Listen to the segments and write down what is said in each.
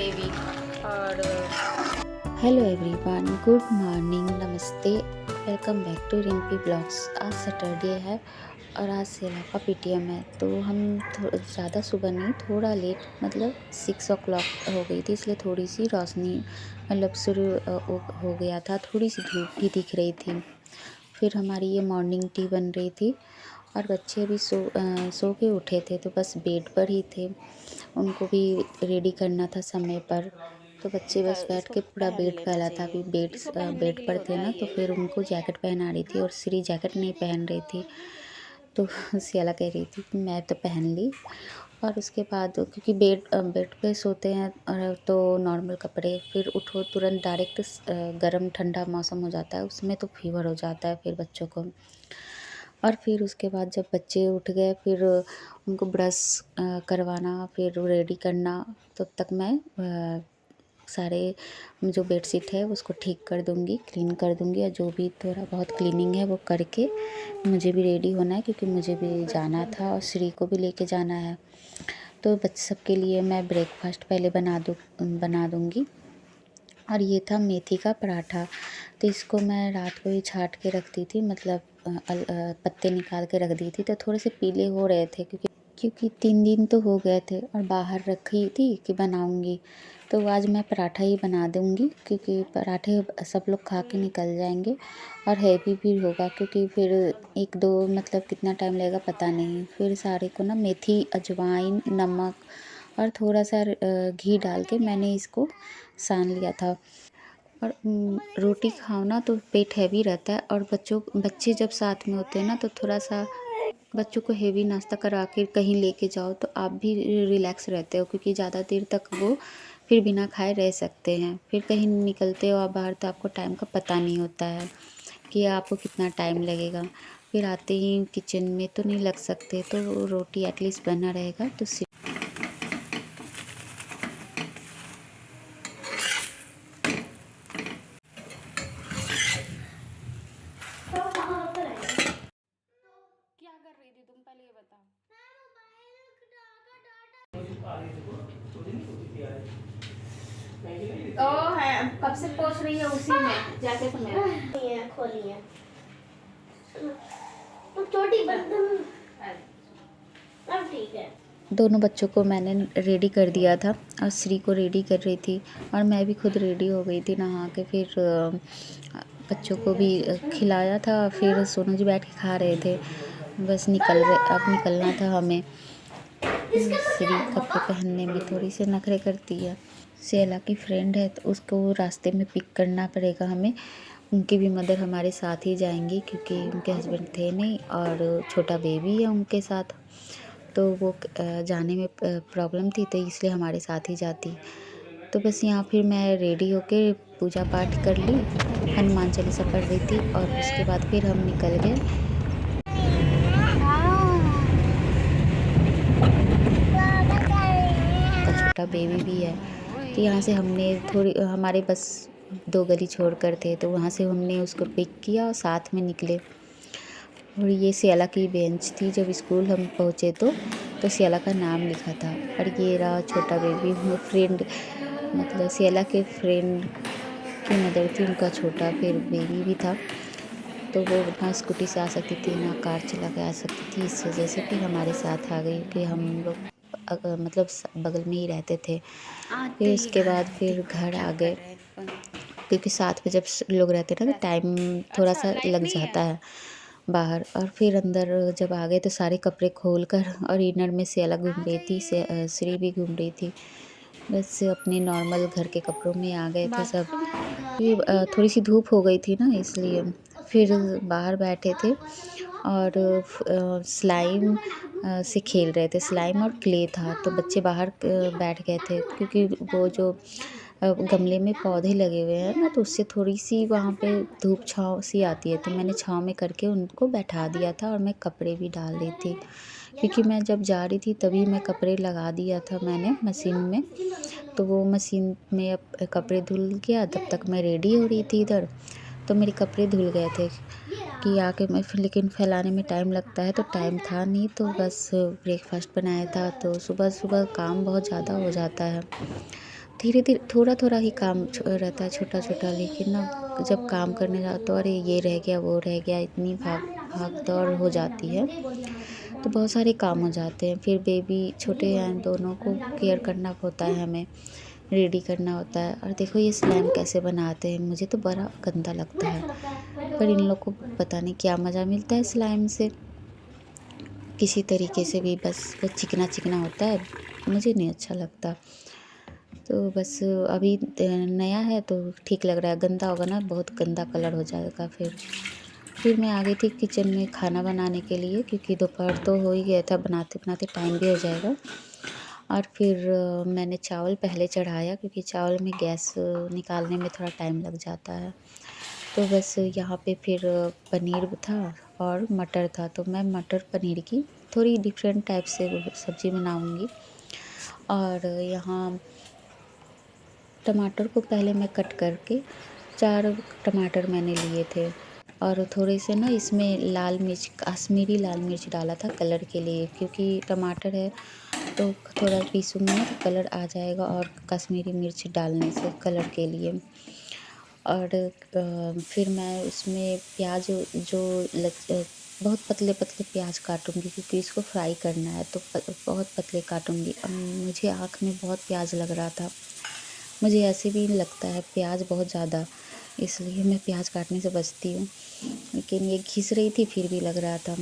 Gravy. और hello everyone, good morning, नमस्ते, welcome back to Rimpy blogs. आज सैटरडे है और आज सेला का पीटीएम है, तो हम ज़्यादा सुबह नहीं, थोड़ा लेट मतलब 6 o'clock हो गई थी, इसलिए थोड़ी सी रोशनी मतलब शुरू हो गया था, थोड़ी सी धूप भी दिख रही थी। फिर हमारी ये मॉर्निंग टी बन रही थी और बच्चे भी सो के उठे थे, तो बस बेड पर ही थे, उनको भी रेडी करना था समय पर। तो बच्चे बस बैठ इसको के पूरा पहन बेड लेना फैला था, चाहिए। अभी इसको पहनने बेड के लिए पर थे होता ना, है तो ये। फिर उनको जैकेट पहना रही थी और श्री जैकेट नहीं पहन रही थी, तो सियाला कह रही थी कि मैं तो पहन ली। और उसके बाद क्योंकि बेड पे सोते हैं और तो नॉर्मल कपड़े, फिर उठो तुरंत डायरेक्ट गर्म ठंडा मौसम हो जाता है, उसमें तो फीवर हो जाता है फिर बच्चों को। और फिर उसके बाद जब बच्चे उठ गए, फिर उनको ब्रश करवाना, फिर रेडी करना, तब तक मैं सारे जो बेडशीट है उसको ठीक कर दूँगी, क्लीन कर दूँगी, और जो भी थोड़ा बहुत क्लीनिंग है वो करके मुझे भी रेडी होना है, क्योंकि मुझे भी जाना था और श्री को भी लेके जाना है। तो बच्चे सबके लिए मैं ब्रेकफास्ट पहले बना दूँगी। और ये था मेथी का पराठा, तो इसको मैं रात को ही छाँट के रख दी थी, मतलब पत्ते निकाल के रख दी थी, तो थोड़े से पीले हो रहे थे, क्योंकि 3 दिन तो हो गए थे और बाहर रखी थी कि बनाऊंगी, तो आज मैं पराठा ही बना दूंगी, क्योंकि पराठे सब लोग खा के निकल जाएंगे और हैवी भी होगा, क्योंकि फिर 1-2 मतलब कितना टाइम लगेगा पता नहीं। फिर सारे को ना मेथी, अजवाइन, नमक और थोड़ा सा घी डाल के मैंने इसको सान लिया था। और रोटी खाओ ना तो पेट हैवी रहता है, और बच्चे जब साथ में होते हैं ना, तो थोड़ा सा बच्चों को हेवी नाश्ता करा के कहीं लेके जाओ तो आप भी रिलैक्स रहते हो, क्योंकि ज़्यादा देर तक वो फिर बिना खाए रह सकते हैं। फिर कहीं निकलते हो आप बाहर, तो आपको टाइम का पता नहीं होता है कि आपको कितना टाइम लगेगा। फिर आते ही किचन में तो नहीं लग सकते, तो रोटी एटलीस्ट बना रहेगा तो क्या कर रही थी तुम, पहले ये बताओ। तो है कब से पोछ रही है उसी में जैकेट में खोली है तो छोटी बर्तन। अब ठीक है। दोनों बच्चों को मैंने रेडी कर दिया था और श्री को रेडी कर रही थी, और मैं भी खुद रेडी हो गई थी नहा के। फिर बच्चों को भी खिलाया था, फिर सोनू जी बैठ के खा रहे थे, बस अब निकलना था हमें। श्री कपड़े पहनने में थोड़ी सी नखरे करती है, सेला की फ्रेंड है, तो उसको रास्ते में पिक करना पड़ेगा हमें। उनकी भी मदर हमारे साथ ही जाएंगी, क्योंकि उनके हस्बैंड थे नहीं और छोटा बेबी है उनके साथ, तो वो जाने में प्रॉब्लम थी, तो इसलिए हमारे साथ ही जाती। तो बस यहाँ फिर मैं रेडी होके पूजा पाठ कर ली, हनुमान चालीसा पढ़ रही थी, और उसके बाद फिर हम निकल गए। का छोटा बेबी भी है, तो यहाँ से हमने थोड़ी, हमारे बस 2 गली छोड़ कर थे, तो वहाँ से हमने उसको पिक किया और साथ में निकले। और ये सियाला की बेंच थी, जब स्कूल हम पहुँचे तो सियाला का नाम लिखा था। और ये रहा छोटा बेबी, फ्रेंड मतलब सियाला के फ्रेंड की मदर थी, उनका छोटा फिर बेबी भी था, तो वो ना स्कूटी से आ सकती थी ना कार चला के आ सकती थी, इस वजह से फिर हमारे साथ आ गई, कि हम लोग मतलब बगल में ही रहते थे। फिर उसके बाद फिर घर आ गए, क्योंकि साथ में जब लोग रहते हैं ना, तो टाइम थोड़ा सा लग जाता है बाहर। और फिर अंदर जब आ गए तो सारे कपड़े खोल कर, और इनर में से अलग घूम रही थी, श्री भी घूम रही थी, बस अपने नॉर्मल घर के कपड़ों में आ गए थे सब। ये थोड़ी सी धूप हो गई थी ना, इसलिए फिर बाहर बैठे थे और स्लाइम से खेल रहे थे, स्लाइम और क्ले था, तो बच्चे बाहर बैठ गए थे, क्योंकि वो जो गमले में पौधे लगे हुए हैं ना, तो उससे थोड़ी सी वहाँ पे धूप छाँव सी आती है, तो मैंने छाँव में करके उनको बैठा दिया था, और मैं कपड़े भी डाल दी थी, क्योंकि मैं जब जा रही थी तभी मैं कपड़े लगा दिया था मैंने मशीन में, तो वो मशीन में अब कपड़े धुल गया, तब तक मैं रेडी हो रही थी इधर, तो मेरे कपड़े धुल गए थे कि आके मैं फिर, लेकिन फैलाने में टाइम लगता है, तो टाइम था नहीं, तो बस ब्रेकफास्ट बनाया था, तो सुबह सुबह काम बहुत ज़्यादा हो जाता है, धीरे धीरे थोड़ा थोड़ा ही काम रहता है छोटा छोटा, लेकिन ना जब काम करने जाओ तो अरे ये रह गया वो रह गया, इतनी भाग भाग दौड़ हो जाती है, तो बहुत सारे काम हो जाते हैं। फिर बेबी छोटे हैं, दोनों को केयर करना होता है, हमें रेडी करना होता है। और देखो ये स्लाइम कैसे बनाते हैं, मुझे तो बड़ा गंदा लगता है, पर इन लोग को पता नहीं क्या मज़ा मिलता है स्लाइम से। किसी तरीके से भी बस वो चिकना चिकना होता है, मुझे नहीं अच्छा लगता। तो बस अभी नया है तो ठीक लग रहा है, गंदा होगा ना बहुत गंदा कलर हो जाएगा। फिर मैं आ गई थी किचन में खाना बनाने के लिए, क्योंकि दोपहर तो हो ही गया था, बनाते बनाते टाइम भी हो जाएगा। और फिर मैंने चावल पहले चढ़ाया, क्योंकि चावल में गैस निकालने में थोड़ा टाइम लग जाता है। तो बस यहाँ पे फिर पनीर था और मटर था, तो मैं मटर पनीर की थोड़ी डिफरेंट टाइप से सब्ज़ी बनाऊँगी। और यहाँ टमाटर को पहले मैं कट करके 4 टमाटर मैंने लिए थे, और थोड़े से ना इसमें लाल मिर्च, कश्मीरी लाल मिर्च डाला था कलर के लिए, क्योंकि टमाटर है तो थोड़ा पीसूँगी ना तो कलर आ जाएगा, और कश्मीरी मिर्च डालने से कलर के लिए। और फिर मैं उसमें प्याज जो बहुत पतले पतले प्याज काटूँगी, क्योंकि इसको फ्राई करना है, तो बहुत पतले काटूँगी। मुझे आँख में बहुत प्याज लग रहा था, मुझे ऐसे भी लगता है प्याज बहुत ज़्यादा, इसलिए मैं प्याज काटने से बचती हूँ। लेकिन ये घिस रही थी फिर भी लग रहा था,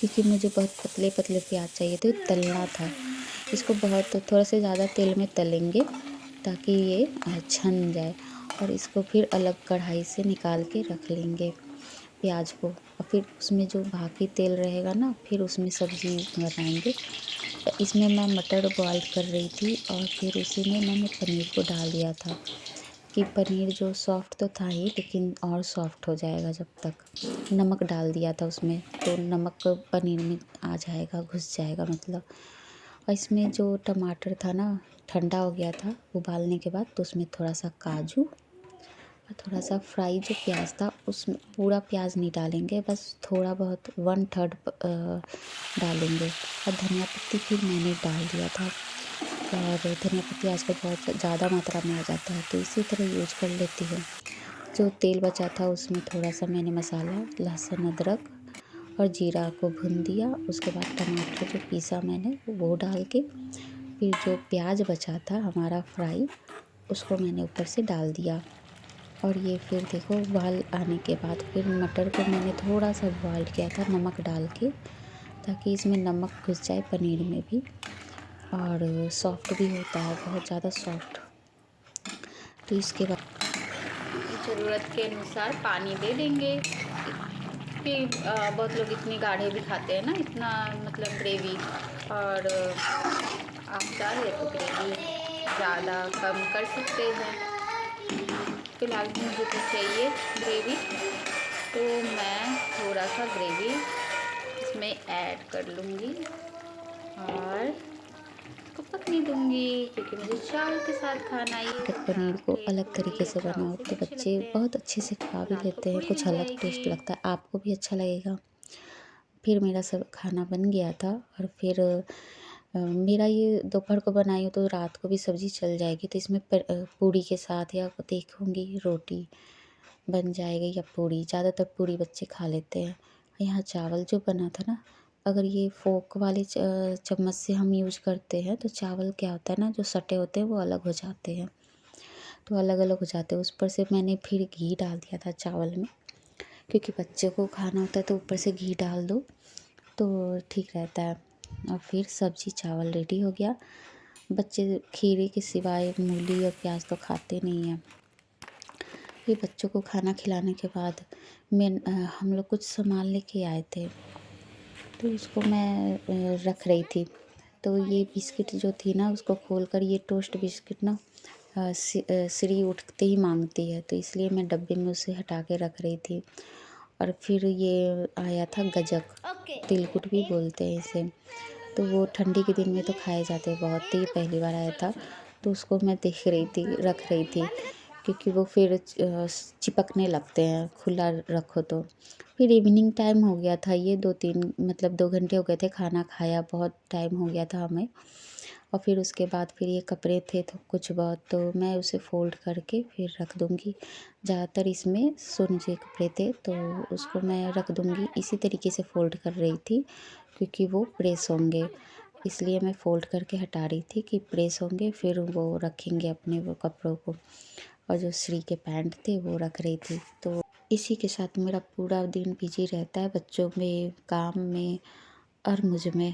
क्योंकि मुझे बहुत पतले पतले प्याज चाहिए थे, तलना था इसको बहुत, थोड़ा से ज़्यादा तेल में तलेंगे ताकि ये छन जाए। और इसको फिर अलग कढ़ाई से निकाल के रख लेंगे प्याज को, और फिर उसमें जो बाकी तेल रहेगा ना फिर उसमें सब्ज़ी बनाएंगे। इसमें मैं मटर बॉईल कर रही थी, और फिर उसी में मैंने पनीर को डाल दिया था, कि पनीर जो सॉफ़्ट तो था ही लेकिन और सॉफ़्ट हो जाएगा जब तक। नमक डाल दिया था उसमें, तो नमक पनीर में आ जाएगा, घुस जाएगा मतलब। और इसमें जो टमाटर था ना ठंडा हो गया था उबालने के बाद, तो उसमें थोड़ा सा काजू और थोड़ा सा फ्राई जो प्याज था, उसमें पूरा प्याज नहीं डालेंगे, बस थोड़ा बहुत 1/3 डालेंगे। और धनिया पत्ती फिर मैंने डाल दिया था, और धनिया पत्ती आजकल बहुत ज़्यादा मात्रा में आ जाता है, तो इसी तरह यूज कर लेती हूँ। जो तेल बचा था उसमें थोड़ा सा मैंने मसाला, लहसुन अदरक और जीरा को भून दिया। उसके बाद टमाटर जो पीसा मैंने वो डाल के, फिर जो प्याज बचा था हमारा फ्राई, उसको मैंने ऊपर से डाल दिया। और ये फिर देखो उबाल आने के बाद फिर मटर को मैंने थोड़ा सा बॉईल किया था नमक डाल के, ताकि इसमें नमक घुस जाए पनीर में भी, और सॉफ्ट भी होता है बहुत ज़्यादा सॉफ्ट। तो इसके बाद ज़रूरत के अनुसार पानी दे देंगे, कि बहुत लोग इतनी गाढ़े भी खाते हैं ना, इतना मतलब ग्रेवी, और आप चाहे तो ग्रेवी ज़्यादा कम कर सकते हैं। फ़िलहाल मुझे तो चाहिए ग्रेवी, तो मैं थोड़ा सा ग्रेवी इसमें ऐड कर लूँगी, और इसको पकने दूँगी, क्योंकि मुझे चावल के साथ खाना ही। पनीर को अलग तरीके से बनाओ तो बच्चे बहुत अच्छे से खा भी लेते हैं, कुछ अलग टेस्ट लगता है, आपको भी अच्छा लगेगा। फिर मेरा सब खाना बन गया था, और फिर मेरा ये दोपहर को बनाई हूँ तो रात को भी सब्ज़ी चल जाएगी, तो इसमें पूड़ी के साथ या देखूँगी रोटी बन जाएगी या पूड़ी, ज़्यादातर पूड़ी बच्चे खा लेते हैं। यहाँ चावल जो बना था ना, अगर ये फोक वाले चम्मच से हम यूज करते हैं तो चावल क्या होता है ना, जो सटे होते हैं वो अलग हो जाते हैं, तो अलग अलग हो जाते हैं। उस पर से मैंने फिर घी डाल दिया था चावल में, क्योंकि बच्चे को खाना होता है तो ऊपर से घी डाल दो तो ठीक रहता है। और फिर सब्ज़ी चावल रेडी हो गया। बच्चे खीरे के सिवाय मूली और प्याज तो खाते नहीं हैं। फिर बच्चों को खाना खिलाने के बाद हम लोग कुछ सामान लेके आए थे, तो उसको मैं रख रही थी। तो ये बिस्किट जो थी ना उसको खोलकर, ये टोस्ट बिस्किट ना सीढ़ी उठते ही मांगती है, तो इसलिए मैं डब्बे में उसे हटा के रख रही थी। और फिर ये आया था गजक, तिलकुट भी बोलते हैं इसे, तो वो ठंडी के दिन में तो खाए जाते हैं बहुत, ही पहली बार आया था, तो उसको मैं देख रही थी, रख रही थी, क्योंकि वो फिर चिपकने लगते हैं खुला रखो तो। फिर इवनिंग टाइम हो गया था, ये 2-3 मतलब 2 घंटे हो गए थे खाना खाया, बहुत टाइम हो गया था हमें। और फिर उसके बाद फिर ये कपड़े थे तो कुछ बहुत, तो मैं उसे फ़ोल्ड करके फिर रख दूँगी। ज़्यादातर इसमें सोने के कपड़े थे तो उसको मैं रख दूँगी। इसी तरीके से फ़ोल्ड कर रही थी क्योंकि वो प्रेस होंगे, इसलिए मैं फ़ोल्ड करके हटा रही थी कि प्रेस होंगे फिर वो रखेंगे अपने वो कपड़ों को। और जो श्री के पैंट थे वो रख रही थी। तो इसी के साथ मेरा पूरा दिन बिजी रहता है, बच्चों में, काम में और मुझ में।